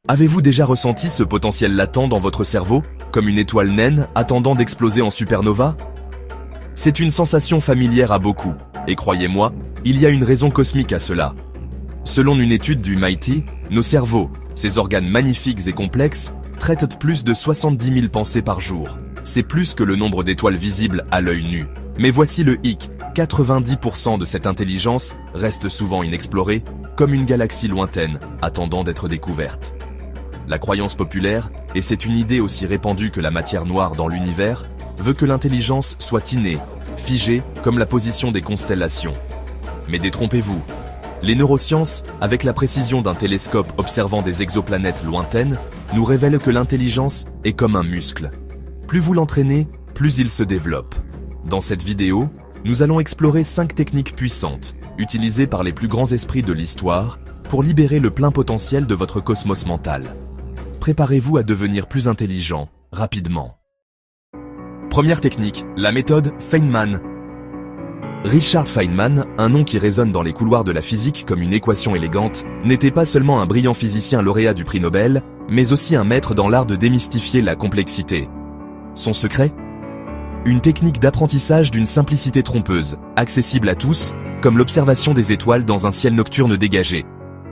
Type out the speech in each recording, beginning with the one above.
Avez-vous déjà ressenti ce potentiel latent dans votre cerveau, comme une étoile naine attendant d'exploser en supernova? C'est une sensation familière à beaucoup, et croyez-moi, il y a une raison cosmique à cela. Selon une étude du MIT, nos cerveaux, ces organes magnifiques et complexes, traitent plus de 70 000 pensées par jour. C'est plus que le nombre d'étoiles visibles à l'œil nu. Mais voici le hic, 90% de cette intelligence reste souvent inexplorée, comme une galaxie lointaine, attendant d'être découverte. La croyance populaire, et c'est une idée aussi répandue que la matière noire dans l'univers, veut que l'intelligence soit innée, figée comme la position des constellations. Mais détrompez-vous. Les neurosciences, avec la précision d'un télescope observant des exoplanètes lointaines, nous révèlent que l'intelligence est comme un muscle. Plus vous l'entraînez, plus il se développe. Dans cette vidéo, nous allons explorer 5 techniques puissantes, utilisées par les plus grands esprits de l'histoire, pour libérer le plein potentiel de votre cosmos mental. Préparez-vous à devenir plus intelligent, rapidement. Première technique, la méthode Feynman. Richard Feynman, un nom qui résonne dans les couloirs de la physique comme une équation élégante, n'était pas seulement un brillant physicien lauréat du prix Nobel, mais aussi un maître dans l'art de démystifier la complexité. Son secret? Une technique d'apprentissage d'une simplicité trompeuse, accessible à tous, comme l'observation des étoiles dans un ciel nocturne dégagé.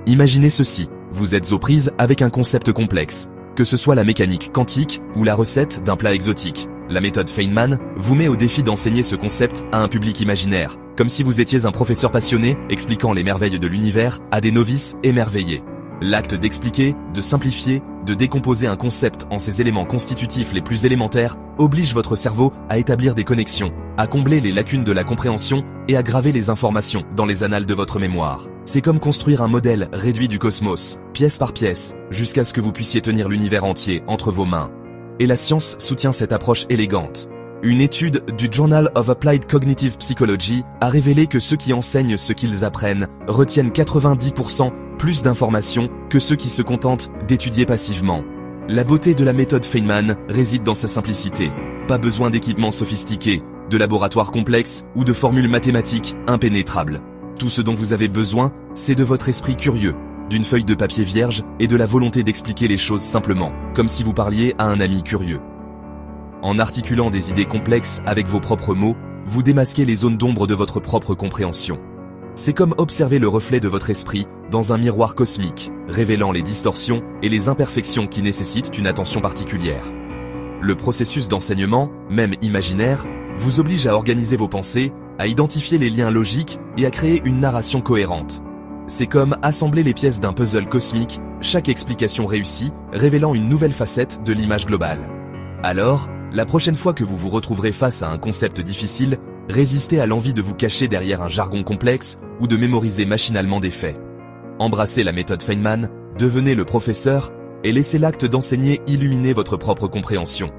Imaginez ceci, vous êtes aux prises avec un concept complexe, que ce soit la mécanique quantique ou la recette d'un plat exotique. La méthode Feynman vous met au défi d'enseigner ce concept à un public imaginaire, comme si vous étiez un professeur passionné expliquant les merveilles de l'univers à des novices émerveillés. L'acte d'expliquer, de simplifier, de décomposer un concept en ses éléments constitutifs les plus élémentaires oblige votre cerveau à établir des connexions, à combler les lacunes de la compréhension et à graver les informations dans les annales de votre mémoire. C'est comme construire un modèle réduit du cosmos, pièce par pièce, jusqu'à ce que vous puissiez tenir l'univers entier entre vos mains. Et la science soutient cette approche élégante. Une étude du Journal of Applied Cognitive Psychology a révélé que ceux qui enseignent ce qu'ils apprennent retiennent 90% plus d'informations que ceux qui se contentent d'étudier passivement. La beauté de la méthode Feynman réside dans sa simplicité. Pas besoin d'équipements sophistiqués, de laboratoires complexes ou de formules mathématiques impénétrables. Tout ce dont vous avez besoin, c'est de votre esprit curieux, d'une feuille de papier vierge et de la volonté d'expliquer les choses simplement, comme si vous parliez à un ami curieux. En articulant des idées complexes avec vos propres mots, vous démasquez les zones d'ombre de votre propre compréhension. C'est comme observer le reflet de votre esprit dans un miroir cosmique, révélant les distorsions et les imperfections qui nécessitent une attention particulière. Le processus d'enseignement, même imaginaire, vous oblige à organiser vos pensées, à identifier les liens logiques et à créer une narration cohérente. C'est comme assembler les pièces d'un puzzle cosmique, chaque explication réussie, révélant une nouvelle facette de l'image globale. Alors, la prochaine fois que vous vous retrouverez face à un concept difficile, résistez à l'envie de vous cacher derrière un jargon complexe ou de mémoriser machinalement des faits. Embrassez la méthode Feynman, devenez le professeur et laissez l'acte d'enseigner illuminer votre propre compréhension.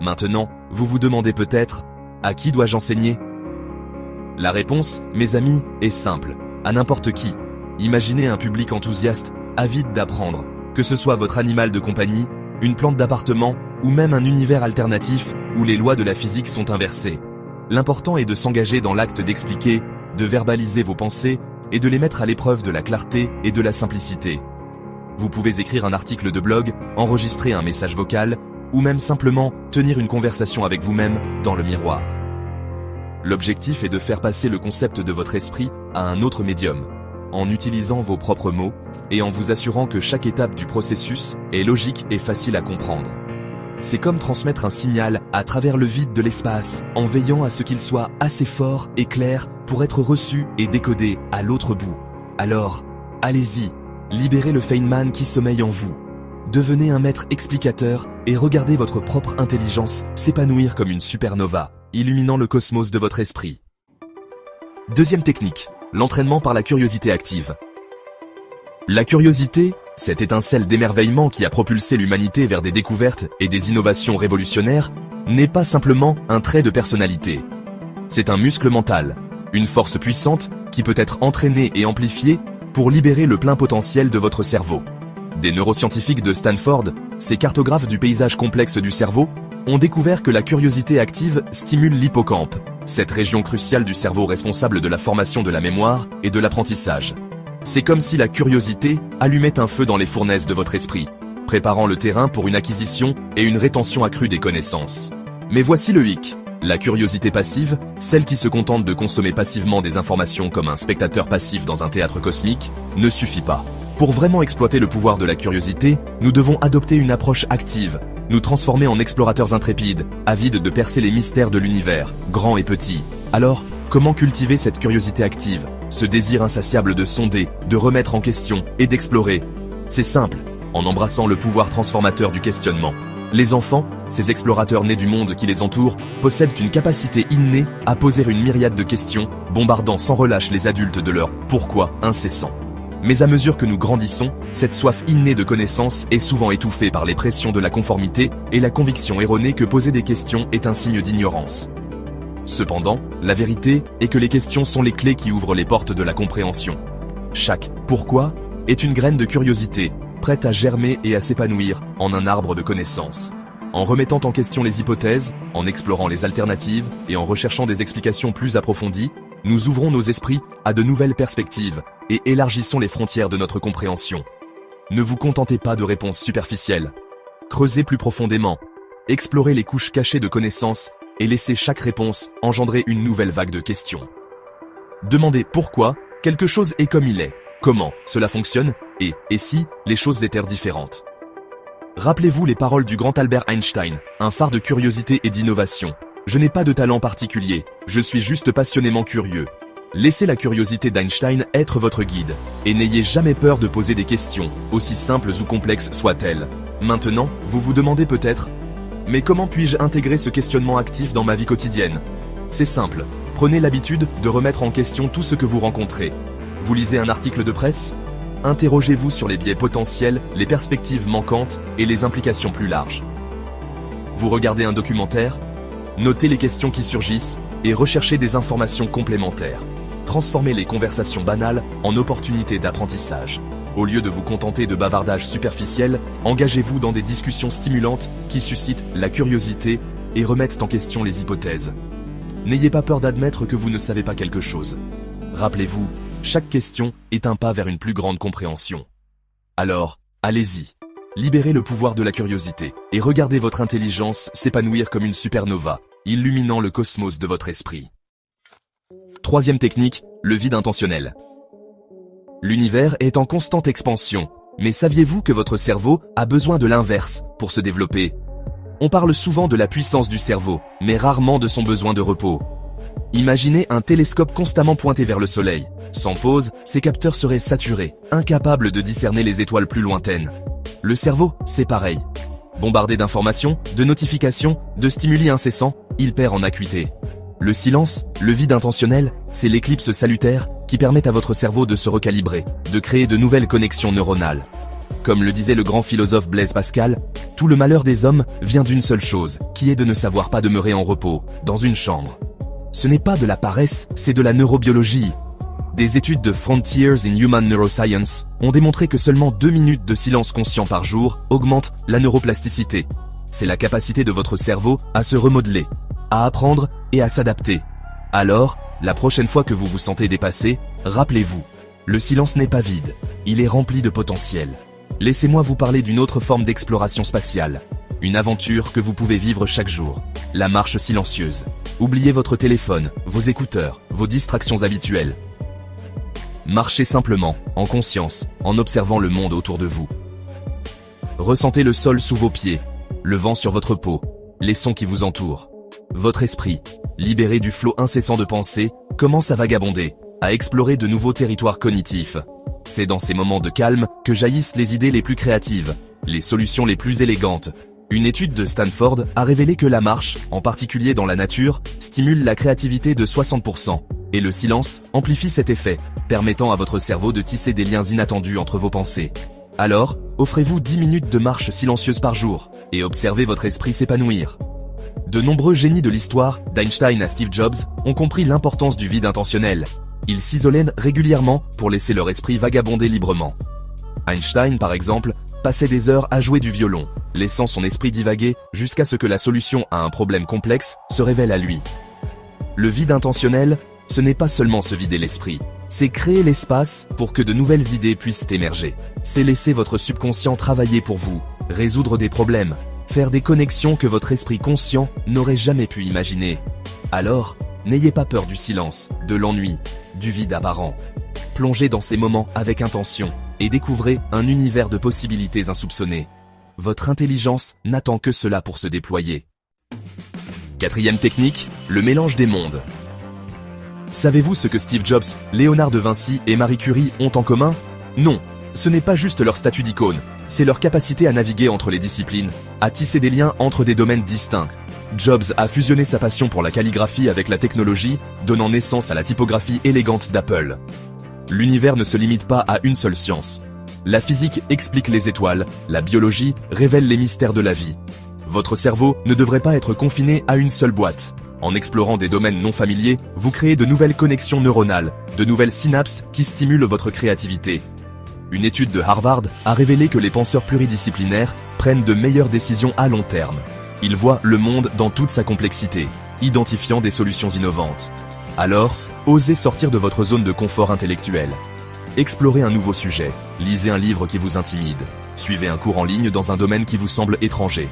Maintenant, vous vous demandez peut-être, à qui dois-je enseigner? La réponse, mes amis, est simple, à n'importe qui. Imaginez un public enthousiaste, avide d'apprendre, que ce soit votre animal de compagnie, une plante d'appartement ou même un univers alternatif où les lois de la physique sont inversées. L'important est de s'engager dans l'acte d'expliquer, de verbaliser vos pensées et de les mettre à l'épreuve de la clarté et de la simplicité. Vous pouvez écrire un article de blog, enregistrer un message vocal ou même simplement tenir une conversation avec vous-même dans le miroir. L'objectif est de faire passer le concept de votre esprit à un autre médium, en utilisant vos propres mots et en vous assurant que chaque étape du processus est logique et facile à comprendre. C'est comme transmettre un signal à travers le vide de l'espace, en veillant à ce qu'il soit assez fort et clair pour être reçu et décodé à l'autre bout. Alors, allez-y, libérez le Feynman qui sommeille en vous. Devenez un maître explicateur et regardez votre propre intelligence s'épanouir comme une supernova, illuminant le cosmos de votre esprit. Deuxième technique, l'entraînement par la curiosité active. La curiosité, cette étincelle d'émerveillement qui a propulsé l'humanité vers des découvertes et des innovations révolutionnaires, n'est pas simplement un trait de personnalité. C'est un muscle mental, une force puissante qui peut être entraînée et amplifiée pour libérer le plein potentiel de votre cerveau. Des neuroscientifiques de Stanford, ces cartographes du paysage complexe du cerveau, ont découvert que la curiosité active stimule l'hippocampe, cette région cruciale du cerveau responsable de la formation de la mémoire et de l'apprentissage. C'est comme si la curiosité allumait un feu dans les fournaises de votre esprit, préparant le terrain pour une acquisition et une rétention accrue des connaissances. Mais voici le hic. La curiosité passive, celle qui se contente de consommer passivement des informations comme un spectateur passif dans un théâtre cosmique, ne suffit pas. Pour vraiment exploiter le pouvoir de la curiosité, nous devons adopter une approche active, nous transformer en explorateurs intrépides, avides de percer les mystères de l'univers, grands et petits. Alors, comment cultiver cette curiosité active, ce désir insatiable de sonder, de remettre en question et d'explorer? C'est simple, en embrassant le pouvoir transformateur du questionnement. Les enfants, ces explorateurs nés du monde qui les entoure, possèdent une capacité innée à poser une myriade de questions, bombardant sans relâche les adultes de leur « pourquoi » incessant. Mais à mesure que nous grandissons, cette soif innée de connaissance est souvent étouffée par les pressions de la conformité et la conviction erronée que poser des questions est un signe d'ignorance. Cependant, la vérité est que les questions sont les clés qui ouvrent les portes de la compréhension. Chaque « pourquoi » est une graine de curiosité, prête à germer et à s'épanouir en un arbre de connaissances. En remettant en question les hypothèses, en explorant les alternatives et en recherchant des explications plus approfondies, nous ouvrons nos esprits à de nouvelles perspectives et élargissons les frontières de notre compréhension. Ne vous contentez pas de réponses superficielles. Creusez plus profondément, explorez les couches cachées de connaissances et laissez chaque réponse engendrer une nouvelle vague de questions. Demandez pourquoi quelque chose est comme il est, comment cela fonctionne et si les choses étaient différentes. Rappelez-vous les paroles du grand Albert Einstein, un phare de curiosité et d'innovation. Je n'ai pas de talent particulier, je suis juste passionnément curieux. Laissez la curiosité d'Einstein être votre guide, et n'ayez jamais peur de poser des questions, aussi simples ou complexes soient-elles. Maintenant, vous vous demandez peut-être « Mais comment puis-je intégrer ce questionnement actif dans ma vie quotidienne ?» C'est simple, prenez l'habitude de remettre en question tout ce que vous rencontrez. Vous lisez un article de presse ? Interrogez-vous sur les biais potentiels, les perspectives manquantes et les implications plus larges. Vous regardez un documentaire ? Notez les questions qui surgissent et recherchez des informations complémentaires. Transformez les conversations banales en opportunités d'apprentissage. Au lieu de vous contenter de bavardages superficiels, engagez-vous dans des discussions stimulantes qui suscitent la curiosité et remettent en question les hypothèses. N'ayez pas peur d'admettre que vous ne savez pas quelque chose. Rappelez-vous, chaque question est un pas vers une plus grande compréhension. Alors, allez-y. Libérez le pouvoir de la curiosité et regardez votre intelligence s'épanouir comme une supernova, illuminant le cosmos de votre esprit. Troisième technique, le vide intentionnel. L'univers est en constante expansion, mais saviez-vous que votre cerveau a besoin de l'inverse pour se développer? On parle souvent de la puissance du cerveau, mais rarement de son besoin de repos. Imaginez un télescope constamment pointé vers le soleil. Sans pause, ses capteurs seraient saturés, incapables de discerner les étoiles plus lointaines. Le cerveau, c'est pareil. Bombardé d'informations, de notifications, de stimuli incessants, il perd en acuité. Le silence, le vide intentionnel, c'est l'éclipse salutaire qui permet à votre cerveau de se recalibrer, de créer de nouvelles connexions neuronales. Comme le disait le grand philosophe Blaise Pascal, tout le malheur des hommes vient d'une seule chose, qui est de ne savoir pas demeurer en repos, dans une chambre. Ce n'est pas de la paresse, c'est de la neurobiologie. Des études de Frontiers in Human Neuroscience ont démontré que seulement 2 minutes de silence conscient par jour augmentent la neuroplasticité. C'est la capacité de votre cerveau à se remodeler, à apprendre et à s'adapter. Alors, la prochaine fois que vous vous sentez dépassé, rappelez-vous, le silence n'est pas vide, il est rempli de potentiel. Laissez-moi vous parler d'une autre forme d'exploration spatiale, une aventure que vous pouvez vivre chaque jour, la marche silencieuse. Oubliez votre téléphone, vos écouteurs, vos distractions habituelles. Marchez simplement, en conscience, en observant le monde autour de vous. Ressentez le sol sous vos pieds, le vent sur votre peau, les sons qui vous entourent. Votre esprit, libéré du flot incessant de pensées, commence à vagabonder, à explorer de nouveaux territoires cognitifs. C'est dans ces moments de calme que jaillissent les idées les plus créatives, les solutions les plus élégantes. Une étude de Stanford a révélé que la marche, en particulier dans la nature, stimule la créativité de 60%. Et le silence amplifie cet effet, permettant à votre cerveau de tisser des liens inattendus entre vos pensées. Alors, offrez-vous 10 minutes de marche silencieuse par jour, et observez votre esprit s'épanouir. De nombreux génies de l'histoire, d'Einstein à Steve Jobs, ont compris l'importance du vide intentionnel. Ils s'isolaient régulièrement pour laisser leur esprit vagabonder librement. Einstein, par exemple, passait des heures à jouer du violon, laissant son esprit divaguer jusqu'à ce que la solution à un problème complexe se révèle à lui. Le vide intentionnel, ce n'est pas seulement se vider l'esprit, c'est créer l'espace pour que de nouvelles idées puissent émerger. C'est laisser votre subconscient travailler pour vous, résoudre des problèmes, faire des connexions que votre esprit conscient n'aurait jamais pu imaginer. Alors, n'ayez pas peur du silence, de l'ennui, du vide apparent. Plongez dans ces moments avec intention et découvrez un univers de possibilités insoupçonnées. Votre intelligence n'attend que cela pour se déployer. Quatrième technique, le mélange des mondes. Savez-vous ce que Steve Jobs, Léonard de Vinci et Marie Curie ont en commun? Non, ce n'est pas juste leur statut d'icône, c'est leur capacité à naviguer entre les disciplines, à tisser des liens entre des domaines distincts. Jobs a fusionné sa passion pour la calligraphie avec la technologie, donnant naissance à la typographie élégante d'Apple. L'univers ne se limite pas à une seule science. La physique explique les étoiles, la biologie révèle les mystères de la vie. Votre cerveau ne devrait pas être confiné à une seule boîte. En explorant des domaines non familiers, vous créez de nouvelles connexions neuronales, de nouvelles synapses qui stimulent votre créativité. Une étude de Harvard a révélé que les penseurs pluridisciplinaires prennent de meilleures décisions à long terme. Ils voient le monde dans toute sa complexité, identifiant des solutions innovantes. Alors, osez sortir de votre zone de confort intellectuel. Explorez un nouveau sujet, lisez un livre qui vous intimide, suivez un cours en ligne dans un domaine qui vous semble étranger.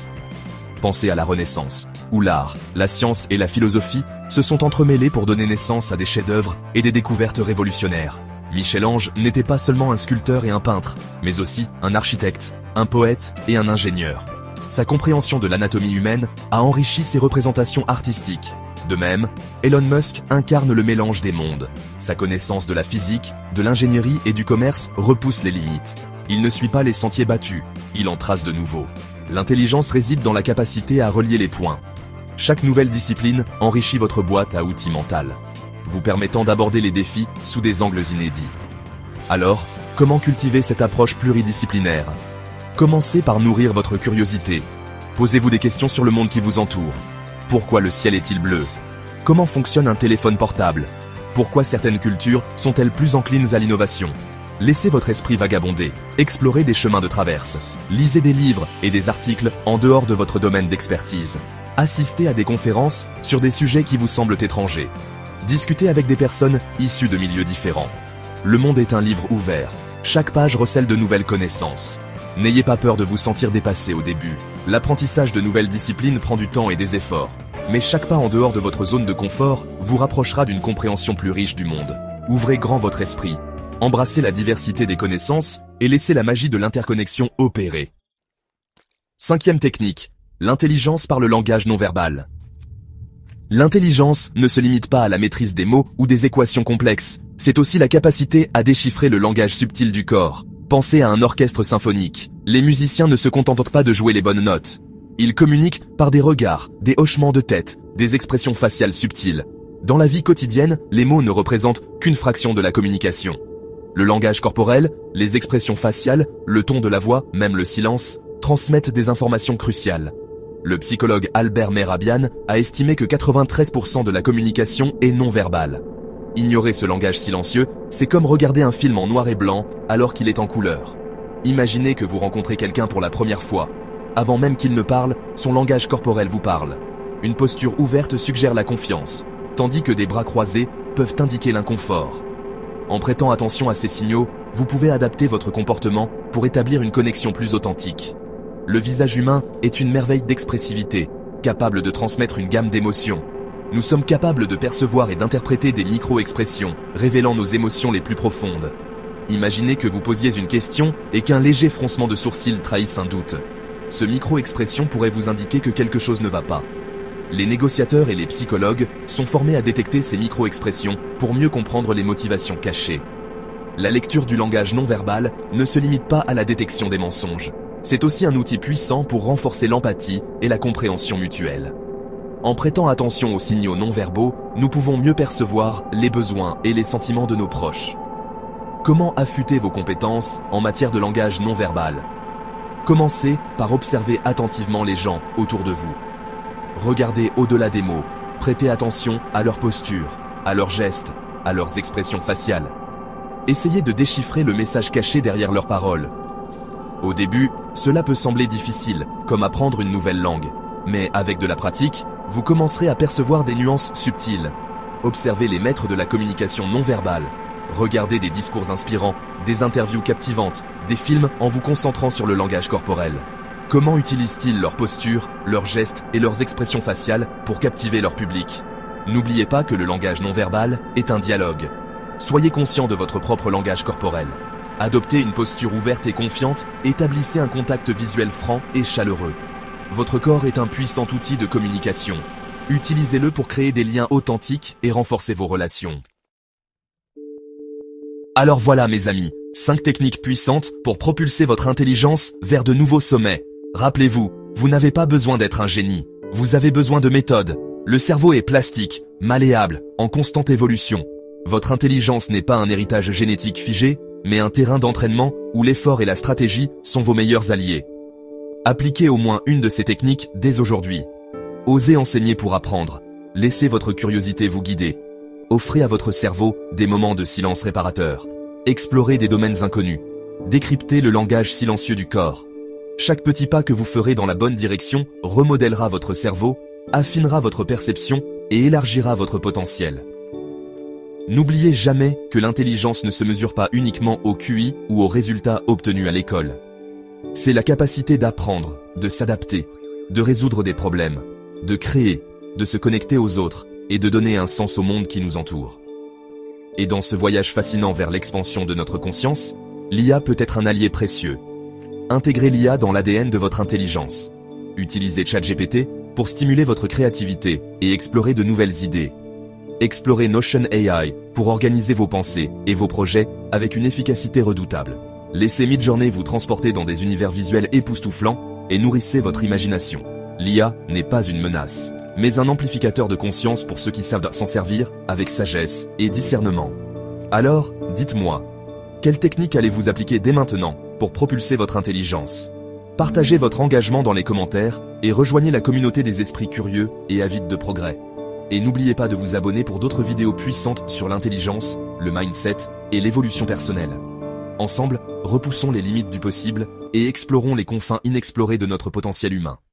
Pensez à la Renaissance, où l'art, la science et la philosophie se sont entremêlés pour donner naissance à des chefs-d'œuvre et des découvertes révolutionnaires. Michel-Ange n'était pas seulement un sculpteur et un peintre, mais aussi un architecte, un poète et un ingénieur. Sa compréhension de l'anatomie humaine a enrichi ses représentations artistiques. De même, Elon Musk incarne le mélange des mondes. Sa connaissance de la physique, de l'ingénierie et du commerce repousse les limites. Il ne suit pas les sentiers battus, il en trace de nouveaux. L'intelligence réside dans la capacité à relier les points. Chaque nouvelle discipline enrichit votre boîte à outils mentale, vous permettant d'aborder les défis sous des angles inédits. Alors, comment cultiver cette approche pluridisciplinaire? Commencez par nourrir votre curiosité. Posez-vous des questions sur le monde qui vous entoure. Pourquoi le ciel est-il bleu? Comment fonctionne un téléphone portable? Pourquoi certaines cultures sont-elles plus enclines à l'innovation? Laissez votre esprit vagabonder, explorez des chemins de traverse, lisez des livres et des articles en dehors de votre domaine d'expertise. Assistez à des conférences sur des sujets qui vous semblent étrangers. Discutez avec des personnes issues de milieux différents. Le monde est un livre ouvert, chaque page recèle de nouvelles connaissances. N'ayez pas peur de vous sentir dépassé au début. L'apprentissage de nouvelles disciplines prend du temps et des efforts. Mais chaque pas en dehors de votre zone de confort vous rapprochera d'une compréhension plus riche du monde. Ouvrez grand votre esprit. Embrassez la diversité des connaissances et laissez la magie de l'interconnexion opérer. Cinquième technique, l'intelligence par le langage non verbal. L'intelligence ne se limite pas à la maîtrise des mots ou des équations complexes, c'est aussi la capacité à déchiffrer le langage subtil du corps. Pensez à un orchestre symphonique. Les musiciens ne se contentent pas de jouer les bonnes notes. Ils communiquent par des regards, des hochements de tête, des expressions faciales subtiles. Dans la vie quotidienne, les mots ne représentent qu'une fraction de la communication. Le langage corporel, les expressions faciales, le ton de la voix, même le silence, transmettent des informations cruciales. Le psychologue Albert Mehrabian a estimé que 93% de la communication est non-verbale. Ignorer ce langage silencieux, c'est comme regarder un film en noir et blanc alors qu'il est en couleur. Imaginez que vous rencontrez quelqu'un pour la première fois. Avant même qu'il ne parle, son langage corporel vous parle. Une posture ouverte suggère la confiance, tandis que des bras croisés peuvent indiquer l'inconfort. En prêtant attention à ces signaux, vous pouvez adapter votre comportement pour établir une connexion plus authentique. Le visage humain est une merveille d'expressivité, capable de transmettre une gamme d'émotions. Nous sommes capables de percevoir et d'interpréter des micro-expressions, révélant nos émotions les plus profondes. Imaginez que vous posiez une question et qu'un léger froncement de sourcils trahisse un doute. Ce micro-expression pourrait vous indiquer que quelque chose ne va pas. Les négociateurs et les psychologues sont formés à détecter ces micro-expressions pour mieux comprendre les motivations cachées. La lecture du langage non-verbal ne se limite pas à la détection des mensonges. C'est aussi un outil puissant pour renforcer l'empathie et la compréhension mutuelle. En prêtant attention aux signaux non-verbaux, nous pouvons mieux percevoir les besoins et les sentiments de nos proches. Comment affûter vos compétences en matière de langage non-verbal? Commencez par observer attentivement les gens autour de vous. Regardez au-delà des mots, prêtez attention à leur posture, à leurs gestes, à leurs expressions faciales. Essayez de déchiffrer le message caché derrière leurs paroles. Au début, cela peut sembler difficile, comme apprendre une nouvelle langue. Mais avec de la pratique, vous commencerez à percevoir des nuances subtiles. Observez les maîtres de la communication non verbale. Regardez des discours inspirants, des interviews captivantes, des films en vous concentrant sur le langage corporel. Comment utilisent-ils leur posture, leurs gestes et leurs expressions faciales pour captiver leur public? N'oubliez pas que le langage non verbal est un dialogue. Soyez conscient de votre propre langage corporel. Adoptez une posture ouverte et confiante, établissez un contact visuel franc et chaleureux. Votre corps est un puissant outil de communication. Utilisez-le pour créer des liens authentiques et renforcer vos relations. Alors voilà mes amis, 5 techniques puissantes pour propulser votre intelligence vers de nouveaux sommets. Rappelez-vous, vous n'avez pas besoin d'être un génie, vous avez besoin de méthodes. Le cerveau est plastique, malléable, en constante évolution. Votre intelligence n'est pas un héritage génétique figé, mais un terrain d'entraînement où l'effort et la stratégie sont vos meilleurs alliés. Appliquez au moins une de ces techniques dès aujourd'hui. Osez enseigner pour apprendre. Laissez votre curiosité vous guider. Offrez à votre cerveau des moments de silence réparateur. Explorez des domaines inconnus. Décryptez le langage silencieux du corps. Chaque petit pas que vous ferez dans la bonne direction remodèlera votre cerveau, affinera votre perception et élargira votre potentiel. N'oubliez jamais que l'intelligence ne se mesure pas uniquement au QI ou aux résultats obtenus à l'école. C'est la capacité d'apprendre, de s'adapter, de résoudre des problèmes, de créer, de se connecter aux autres et de donner un sens au monde qui nous entoure. Et dans ce voyage fascinant vers l'expansion de notre conscience, l'IA peut être un allié précieux. Intégrez l'IA dans l'ADN de votre intelligence. Utilisez ChatGPT pour stimuler votre créativité et explorer de nouvelles idées. Explorez Notion AI pour organiser vos pensées et vos projets avec une efficacité redoutable. Laissez Midjourney vous transporter dans des univers visuels époustouflants et nourrissez votre imagination. L'IA n'est pas une menace, mais un amplificateur de conscience pour ceux qui savent s'en servir avec sagesse et discernement. Alors, dites-moi, quelle technique allez-vous appliquer dès maintenant pour propulser votre intelligence? Partagez votre engagement dans les commentaires et rejoignez la communauté des esprits curieux et avides de progrès. Et n'oubliez pas de vous abonner pour d'autres vidéos puissantes sur l'intelligence, le mindset et l'évolution personnelle. Ensemble, repoussons les limites du possible et explorons les confins inexplorés de notre potentiel humain.